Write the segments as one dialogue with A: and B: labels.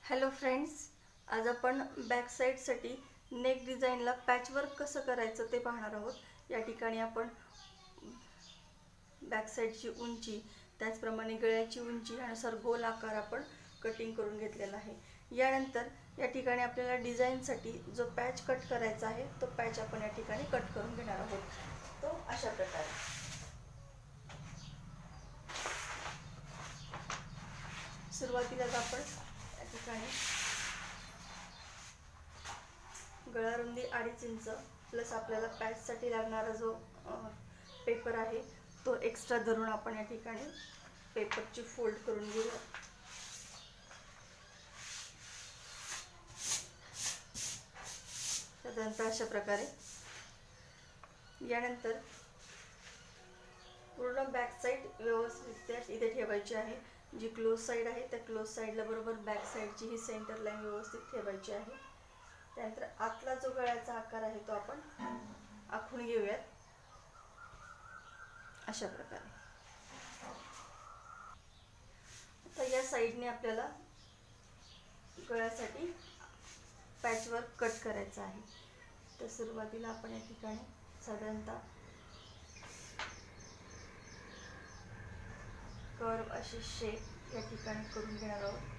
A: Hello friends, आज आपण back साईडसाठी neck डिझाईनला patchwork कसं करायचं ते पाहणार आहोत। या ठिकाणी आपण बॅक साईडची उंची, त्याचप्रमाणे गळ्याची उंची यानुसार गोल आकार आपण कटिंग करून घेतलेला आहे। यानंतर या ठिकाणी आपल्याला डिझाईनसाठी जो पॅच कट करायचा आहे तो पॅच आपण या ठिकाणी कट करून घेणार आहोत। तो अशा प्रकारे सुरुवातीलाच आपण या ठिकाणी गळा रुंदी 2.5 इंच प्लस आपल्याला पॅचसाठी लागणारा जो पेपर आहे तो एक्स्ट्रा धरून आपण या ठिकाणी पेपरची फोल्ड करून घेऊया। साधारणतः अशा प्रकारे यानंतर पूर्ण बॅक साईड व्यवस्थितरित्या इथे ठेवायची आहे। जी क्लोज साईड आहे त्या क्लोज साईडला बरोबर बॅक साईडची ही सेंटर लाईन व्यवस्थित ठेवायची आहे। त्यानंतर आतला जो गळ्याचा आकार आहे तो आपण आखून घेऊयात अशा प्रकारे। आता या साईडने आपल्याला गळ्यासाठी पॅचवर्क कट करायचा आहे। तर सुरुवातीला आपण या ठिकाणी साधारणतः कर्व अशी शेप या ठिकाणी करून घेणार आहोत।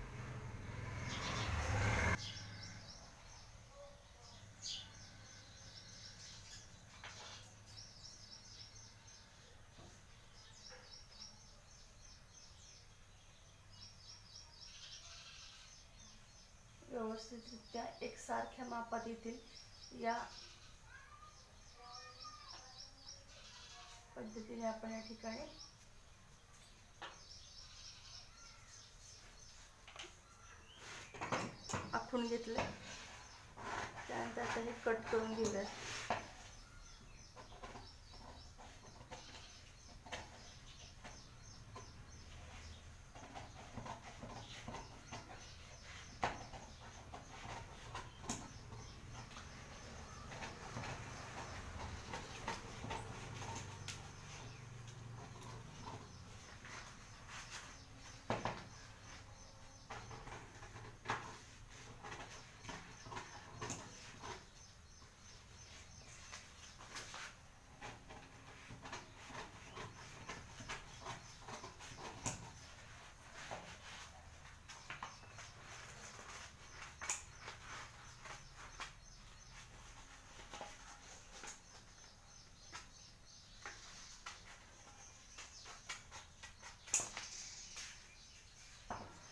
A: व्यवस्थितरित्या एकसारख्या मापात येतील या पद्धतीने आपण या ठिकाणी आखून घेतले। त्यानंतर आता हे कट करून घेऊयात।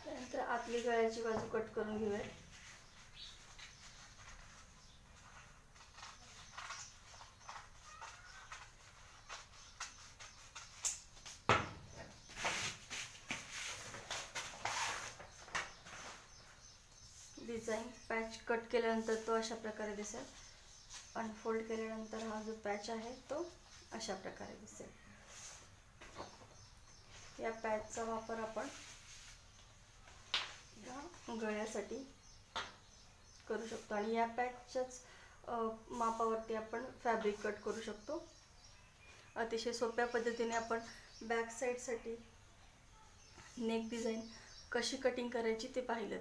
A: त्यानंतर आतली गळ्याची बाजू कट करून घेऊया। डिझाईन पॅच कट केल्यानंतर तो अशा प्रकारे दिसेल। अनफोल्ड केल्यानंतर हा जो पॅच आहे तो अशा प्रकारे दिसेल। या पॅचचा वापर आपण गळ्यासाठी करू शकतो आणि या पॅचच्याच मापावरती आपण फॅब्रिक कट करू शकतो। अतिशय सोप्या पद्धतीने आपण बॅक साईडसाठी नेक डिझाईन कशी कटिंग करायची ते पाहिलं।